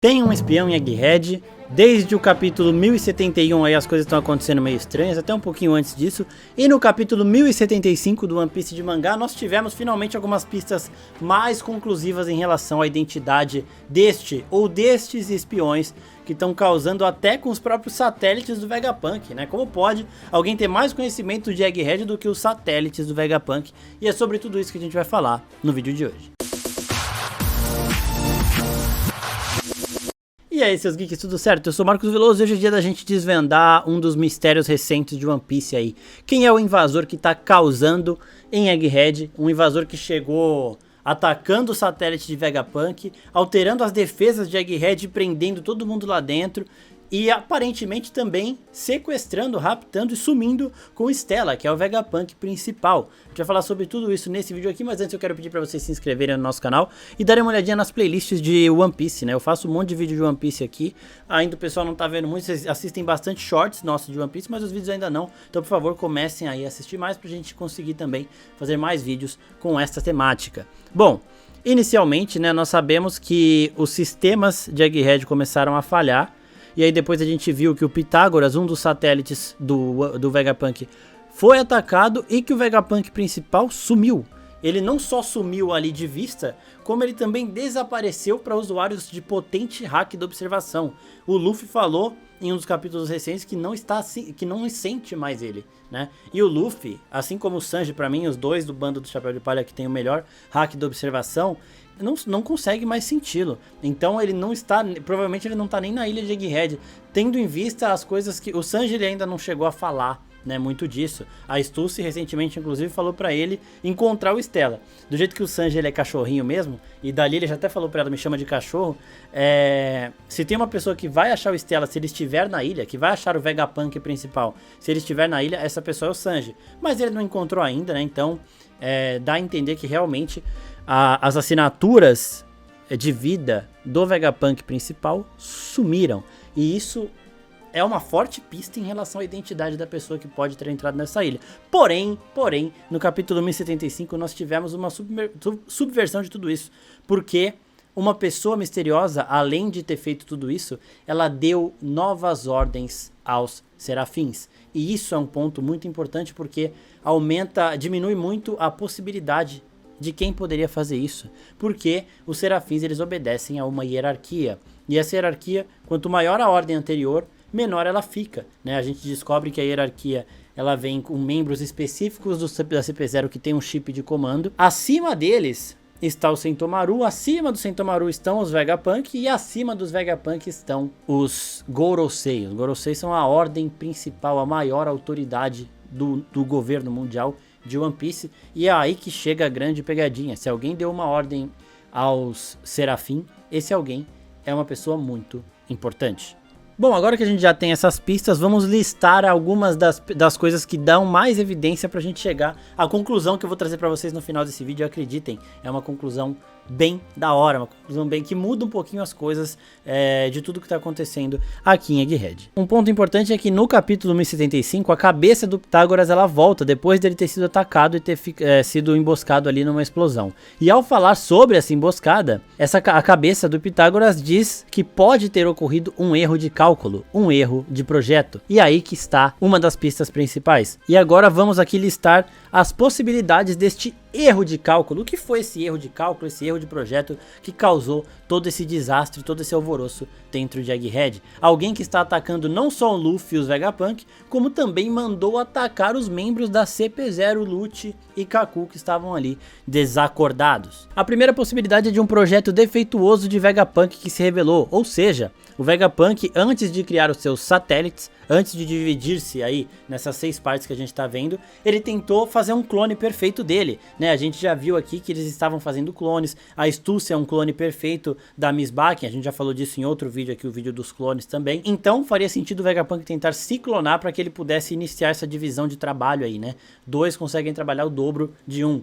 Tem um espião em Egghead. Desde o capítulo 1071 aí as coisas estão acontecendo meio estranhas, até um pouquinho antes disso. E no capítulo 1075 do One Piece de mangá, nós tivemos finalmente algumas pistas mais conclusivas em relação à identidade deste ou destes espiões que estão causando até com os próprios satélites do Vegapunk, né? Como pode alguém ter mais conhecimento de Egghead do que os satélites do Vegapunk? E é sobre tudo isso que a gente vai falar no vídeo de hoje. E aí, seus geeks, tudo certo? Eu sou o Marcos Veloso e hoje é dia da gente desvendar um dos mistérios recentes de One Piece aí. Quem é o invasor que tá causando em Egghead? Um invasor que chegou atacando o satélite de Vegapunk, alterando as defesas de Egghead e prendendo todo mundo lá dentro. E aparentemente também sequestrando, raptando e sumindo com Stella, que é o Vegapunk principal. A gente vai falar sobre tudo isso nesse vídeo aqui, mas antes eu quero pedir para vocês se inscreverem no nosso canal e darem uma olhadinha nas playlists de One Piece, né? Eu faço um monte de vídeo de One Piece aqui, ainda o pessoal não tá vendo muito, vocês assistem bastante shorts nossos de One Piece, mas os vídeos ainda não. Então, por favor, comecem aí a assistir mais pra gente conseguir também fazer mais vídeos com essa temática. Bom, inicialmente, né, nós sabemos que os sistemas de Egghead começaram a falhar. E aí depois a gente viu que o Pitágoras, um dos satélites do Vegapunk, foi atacado e que o Vegapunk principal sumiu. Ele não só sumiu ali de vista, como ele também desapareceu para usuários de potente hack da observação. O Luffy falou em um dos capítulos recentes que não sente mais ele, né? E o Luffy, assim como o Sanji, para mim, os dois do bando do Chapéu de Palha que tem o melhor hack da observação, não consegue mais senti-lo. Então ele não está, provavelmente ele não está nem na ilha de Egghead, tendo em vista as coisas que o Sanji ele ainda não chegou a falar, né, muito disso. A Stussy recentemente inclusive falou pra ele encontrar o Stella. Do jeito que o Sanji ele é cachorrinho mesmo, e dali ele já até falou pra ela, me chama de cachorro, se tem uma pessoa que vai achar o Stella se ele estiver na ilha, que vai achar o Vegapunk principal, se ele estiver na ilha, essa pessoa é o Sanji. Mas ele não encontrou ainda, né, então dá a entender que realmente as assinaturas de vida do Vegapunk principal sumiram. E isso é uma forte pista em relação à identidade da pessoa que pode ter entrado nessa ilha. Porém, no capítulo 1075 nós tivemos uma subversão de tudo isso. Porque uma pessoa misteriosa, além de ter feito tudo isso, ela deu novas ordens aos serafins. E isso é um ponto muito importante porque diminui muito a possibilidade de quem poderia fazer isso, porque os serafins eles obedecem a uma hierarquia, e essa hierarquia, quanto maior a ordem anterior, menor ela fica, né? A gente descobre que a hierarquia ela vem com membros específicos da CP0 que tem um chip de comando. Acima deles está o Sentomaru, acima do Sentomaru estão os Vegapunk e acima dos Vegapunk estão os Gorosei. Os Gorosei são a ordem principal, a maior autoridade do governo mundial de One Piece, e é aí que chega a grande pegadinha. Se alguém deu uma ordem aos Serafim, esse alguém é uma pessoa muito importante. Bom, agora que a gente já tem essas pistas, vamos listar algumas das coisas que dão mais evidência pra gente chegar à conclusão que eu vou trazer pra vocês no final desse vídeo. Acreditem, é uma conclusão bem da hora, uma conclusão bem que muda um pouquinho as coisas de tudo que tá acontecendo aqui em Egghead. Um ponto importante é que no capítulo 1075 a cabeça do Pitágoras ela volta depois dele ter sido atacado e ter sido emboscado ali numa explosão. E ao falar sobre essa emboscada, a cabeça do Pitágoras diz que pode ter ocorrido um erro de cálculo, um erro de projeto. E aí que está uma das pistas principais. E agora vamos aqui listar as possibilidades deste erro de cálculo. O que foi esse erro de cálculo, esse erro de projeto que causou todo esse desastre, todo esse alvoroço dentro de Egghead? Alguém que está atacando não só o Luffy e os Vegapunk, como também mandou atacar os membros da CP0, Lute e Kaku, que estavam ali desacordados. A primeira possibilidade é de um projeto defeituoso de Vegapunk que se revelou, ou seja, o Vegapunk, antes de criar os seus satélites, antes de dividir-se aí nessas 6 partes que a gente tá vendo, ele tentou fazer um clone perfeito dele, né? A gente já viu aqui que eles estavam fazendo clones, a Stussy é um clone perfeito da Miss Bakken, a gente já falou disso em outro vídeo aqui, o vídeo dos clones também. Então faria sentido o Vegapunk tentar se clonar para que ele pudesse iniciar essa divisão de trabalho aí, né? 2 conseguem trabalhar o dobro de 1.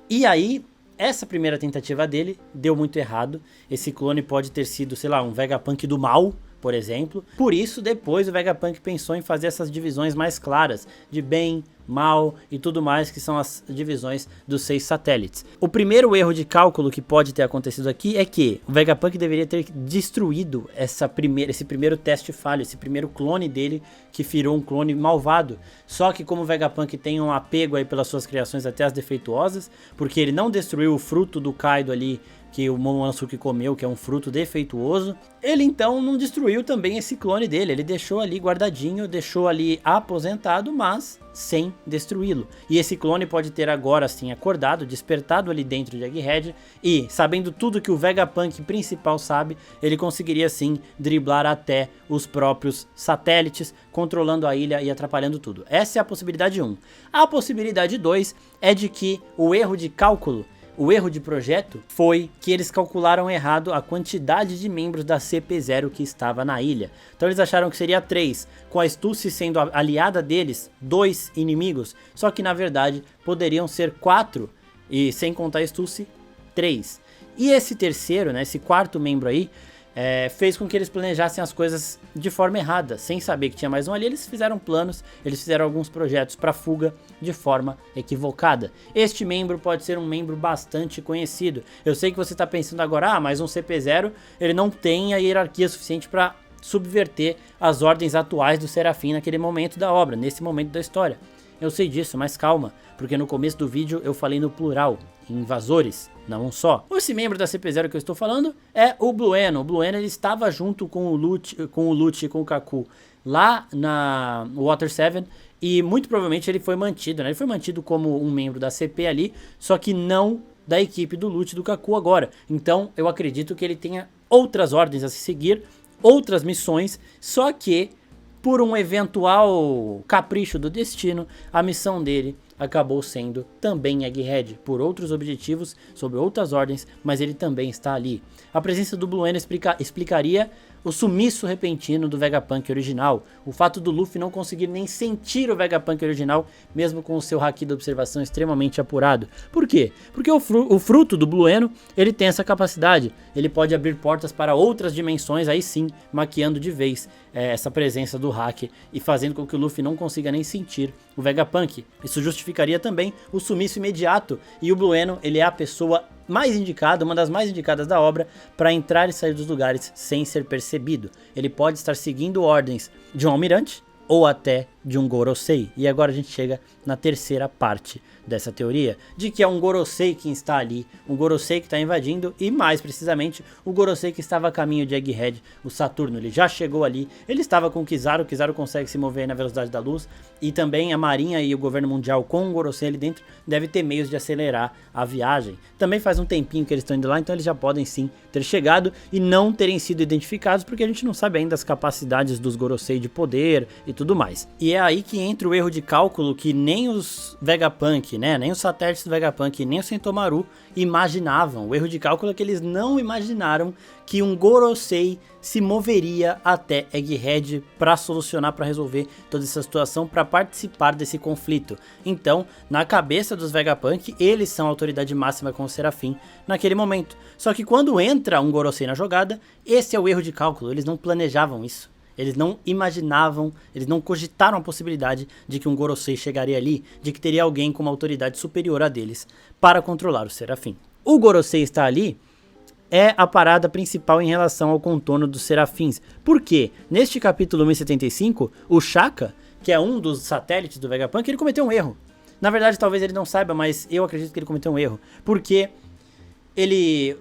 E aí, essa primeira tentativa dele deu muito errado. Esse clone pode ter sido, sei lá, um Vegapunk do mal, por exemplo. Por isso, depois o Vegapunk pensou em fazer essas divisões mais claras, de bem, mal e tudo mais, que são as divisões dos 6 satélites. O primeiro erro de cálculo que pode ter acontecido aqui é que o Vegapunk deveria ter destruído esse primeiro teste falho, esse primeiro clone dele, que virou um clone malvado. Só que como o Vegapunk tem um apego aí pelas suas criações até as defeituosas, porque ele não destruiu o fruto do Kaido ali, que o Momonosuke comeu, que é um fruto defeituoso, ele então não destruiu também esse clone dele, ele deixou ali guardadinho, deixou ali aposentado, mas sem destruí-lo. E esse clone pode ter agora sim acordado, despertado ali dentro de Egghead, e sabendo tudo que o Vegapunk principal sabe, ele conseguiria sim driblar até os próprios satélites, controlando a ilha e atrapalhando tudo. Essa é a possibilidade 1. A possibilidade 2 é de que o erro de cálculo, o erro de projeto, foi que eles calcularam errado a quantidade de membros da CP0 que estava na ilha. Então eles acharam que seria 3, com a Stussy sendo aliada deles, 2 inimigos, só que na verdade poderiam ser 4, e sem contar a Stussy, 3. E esse terceiro, né, esse quarto membro aí, fez com que eles planejassem as coisas de forma errada, sem saber que tinha mais um ali. Eles fizeram planos, eles fizeram alguns projetos para fuga de forma equivocada. Este membro pode ser um membro bastante conhecido. Eu sei que você está pensando agora, mas um CP0 ele não tem a hierarquia suficiente para subverter as ordens atuais do Serafim naquele momento da obra, nesse momento da história. Eu sei disso, mas calma, porque no começo do vídeo eu falei no plural, invasores, não um só. Esse membro da CP0 que eu estou falando é o Blueno. O Blueno ele estava junto com o Lute e com o Kaku lá na Water 7 e muito provavelmente ele foi mantido, né? Ele foi mantido como um membro da CP ali, só que não da equipe do Lute e do Kaku agora. Então eu acredito que ele tenha outras ordens a se seguir, outras missões, só que por um eventual capricho do destino, a missão dele acabou sendo também Egghead, por outros objetivos, sob outras ordens, mas ele também está ali. A presença do Blueno explicaria o sumiço repentino do Vegapunk original, o fato do Luffy não conseguir nem sentir o Vegapunk original, mesmo com o seu haki de observação extremamente apurado. Por quê? Porque o fruto do Blueno, ele tem essa capacidade, ele pode abrir portas para outras dimensões, aí sim, maquiando de vez essa presença do haki e fazendo com que o Luffy não consiga nem sentir o Vegapunk. Isso justificaria também o sumiço imediato, e o Blueno, ele é a pessoa mais indicada, uma das mais indicadas da obra, para entrar e sair dos lugares sem ser percebido. Ele pode estar seguindo ordens de um almirante ou até de um Gorosei. E agora a gente chega na terceira parte dessa teoria, de que é um Gorosei que está ali, um Gorosei que está invadindo, e mais precisamente o Gorosei que estava a caminho de Egghead, o Saturno. Ele já chegou ali, ele estava com o Kizaru consegue se mover na velocidade da luz, e também a Marinha e o governo mundial com o Gorosei ali dentro deve ter meios de acelerar a viagem. Também faz um tempinho que eles estão indo lá, então eles já podem sim ter chegado e não terem sido identificados, porque a gente não sabe ainda as capacidades dos Gorosei de poder e tudo mais. E é aí que entra o erro de cálculo que nem os Vegapunk, né, nem os satélites do Vegapunk, nem o Sentomaru imaginavam. O erro de cálculo é que eles não imaginaram que um Gorosei se moveria até Egghead para solucionar, para resolver toda essa situação, para participar desse conflito. Então, na cabeça dos Vegapunk, eles são a autoridade máxima com o Serafim naquele momento. Só que quando entra um Gorosei na jogada, esse é o erro de cálculo, eles não planejavam isso. Eles não imaginavam, eles não cogitaram a possibilidade de que um Gorosei chegaria ali, de que teria alguém com uma autoridade superior a deles para controlar o Serafim. O Gorosei está ali é a parada principal em relação ao contorno dos Serafins. Por quê? Neste capítulo 1075, o Shaka, que é um dos satélites do Vegapunk, ele cometeu um erro. Na verdade, talvez ele não saiba, mas eu acredito que ele cometeu um erro. Porque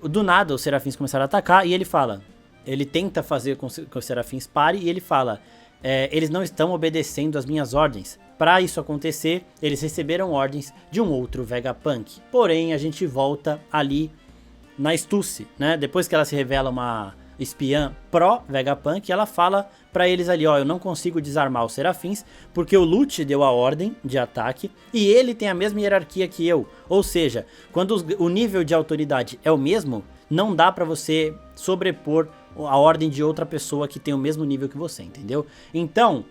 do nada, os Serafins começaram a atacar e ele fala... Ele tenta fazer com que os Serafins parem e ele fala, eles não estão obedecendo as minhas ordens. Para isso acontecer, eles receberam ordens de um outro Vegapunk. Porém, a gente volta ali na Stussy, né? Depois que ela se revela uma espiã pró-Vegapunk, ela fala para eles ali, ó, eu não consigo desarmar os Serafins, porque o Lute deu a ordem de ataque e ele tem a mesma hierarquia que eu. Ou seja, quando o nível de autoridade é o mesmo, não dá para você sobrepor a ordem de outra pessoa que tem o mesmo nível que você, entendeu? Então,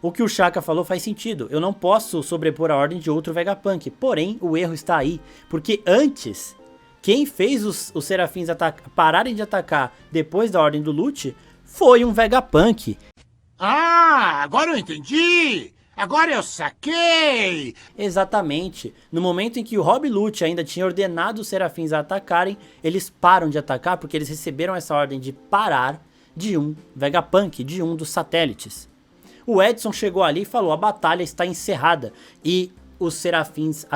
o que o Shaka falou faz sentido. Eu não posso sobrepor a ordem de outro Vegapunk. Porém, o erro está aí, porque antes, quem fez os Serafins pararem de atacar depois da ordem do Lute foi um Vegapunk. Ah, agora eu entendi! Agora eu saquei! Exatamente. No momento em que o Rob Lute ainda tinha ordenado os Serafins a atacarem, eles param de atacar porque eles receberam essa ordem de parar de um Vegapunk, de um dos satélites. O Edson chegou ali e falou: a batalha está encerrada, e os Serafins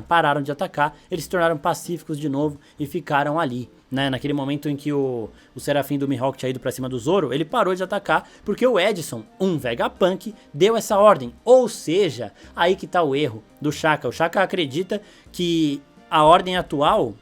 pararam de atacar, eles se tornaram pacíficos de novo e ficaram ali. Né? Naquele momento em que o Serafim do Mihawk tinha ido pra cima do Zoro, ele parou de atacar porque o Edson, um Vegapunk, deu essa ordem. Ou seja, aí que tá o erro do Shaka. O Shaka acredita que a ordem atual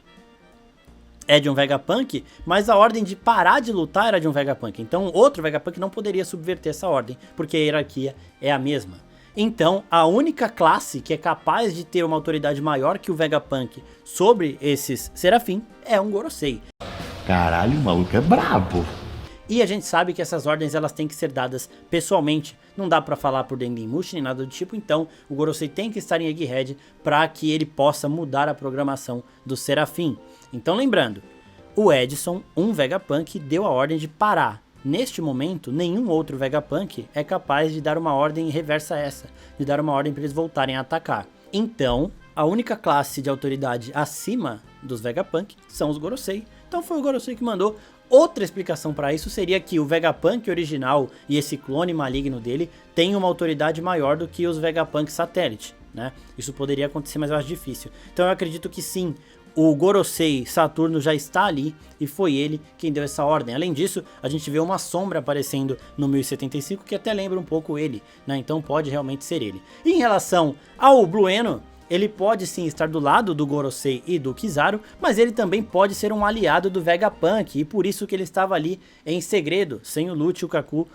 é de um Vegapunk, mas a ordem de parar de lutar era de um Vegapunk. Então outro Vegapunk não poderia subverter essa ordem, porque a hierarquia é a mesma. Então, a única classe que é capaz de ter uma autoridade maior que o Vegapunk sobre esses Serafim é um Gorosei. Caralho, o maluco é brabo. E a gente sabe que essas ordens elas têm que ser dadas pessoalmente, não dá pra falar por Dendemushi nem nada do tipo, então o Gorosei tem que estar em Egghead para que ele possa mudar a programação do Serafim. Então lembrando, o Edson, um Vegapunk, deu a ordem de parar. Neste momento, nenhum outro Vegapunk é capaz de dar uma ordem reversa a essa, de dar uma ordem para eles voltarem a atacar. Então, a única classe de autoridade acima dos Vegapunk são os Gorosei. Então foi o Gorosei que mandou. Outra explicação para isso seria que o Vegapunk original e esse clone maligno dele tem uma autoridade maior do que os Vegapunk satélite, né? Isso poderia acontecer, mas eu acho difícil. Então eu acredito que sim, o Gorosei Saturno já está ali e foi ele quem deu essa ordem. Além disso, a gente vê uma sombra aparecendo no 1075 que até lembra um pouco ele, né? Então pode realmente ser ele. E em relação ao Blueno, ele pode sim estar do lado do Gorosei e do Kizaru, mas ele também pode ser um aliado do Vegapunk, e por isso que ele estava ali em segredo, sem o Lute e o Kaku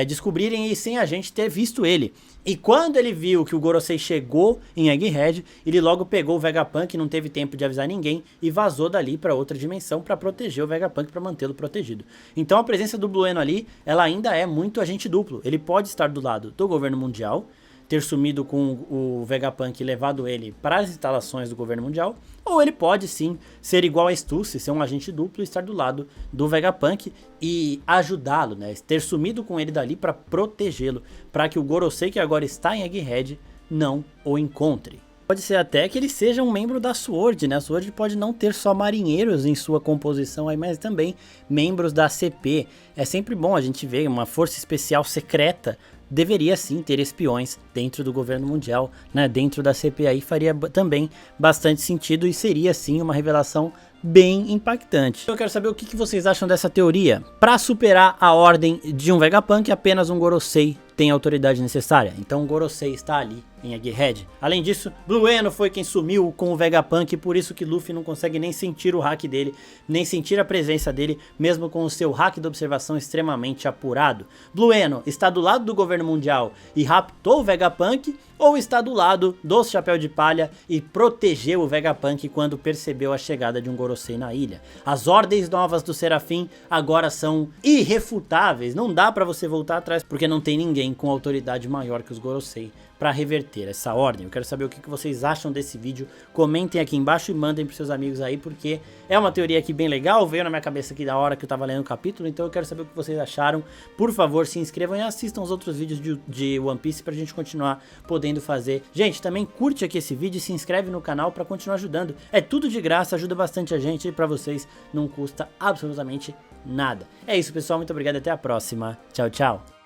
descobrirem e sem a gente ter visto ele. E quando ele viu que o Gorosei chegou em Egghead, ele logo pegou o Vegapunk, não teve tempo de avisar ninguém, e vazou dali para outra dimensão para proteger o Vegapunk, para mantê-lo protegido. Então a presença do Blueno ali, ela ainda é muito agente duplo. Ele pode estar do lado do governo mundial, ter sumido com o Vegapunk e levado ele para as instalações do governo mundial, ou ele pode sim ser igual a Stussy, ser um agente duplo e estar do lado do Vegapunk e ajudá-lo, né? Ter sumido com ele dali para protegê-lo, para que o Gorosei, que agora está em Egghead, não o encontre. Pode ser até que ele seja um membro da SWORD, né? A SWORD pode não ter só marinheiros em sua composição aí, mas também membros da CP. É sempre bom a gente ver uma força especial secreta. Deveria sim ter espiões dentro do governo mundial, né? Dentro da CP aí faria também bastante sentido e seria sim uma revelação bem impactante. Eu quero saber o que vocês acham dessa teoria. Para superar a ordem de um Vegapunk, apenas um Gorosei tem a autoridade necessária. Então o Gorosei está ali em Egghead. Além disso, Blueno foi quem sumiu com o Vegapunk, por isso que Luffy não consegue nem sentir o hack dele, nem sentir a presença dele, mesmo com o seu hack de observação extremamente apurado. Blueno está do lado do governo mundial e raptou o Vegapunk, ou está do lado do Chapéu de Palha e protegeu o Vegapunk quando percebeu a chegada de um Gorosei na ilha. As ordens novas do Serafim agora são irrefutáveis, não dá pra você voltar atrás, porque não tem ninguém com autoridade maior que os Gorosei para reverter essa ordem. Eu quero saber o que vocês acham desse vídeo, comentem aqui embaixo e mandem pros seus amigos aí, porque é uma teoria aqui bem legal, veio na minha cabeça aqui da hora que eu tava lendo o capítulo, então eu quero saber o que vocês acharam. Por favor, se inscrevam e assistam os outros vídeos de One Piece pra gente continuar podendo fazer. Gente, também curte aqui esse vídeo e se inscreve no canal pra continuar ajudando. É tudo de graça, ajuda bastante a gente e pra vocês não custa absolutamente nada. É isso, pessoal, muito obrigado e até a próxima. Tchau, tchau.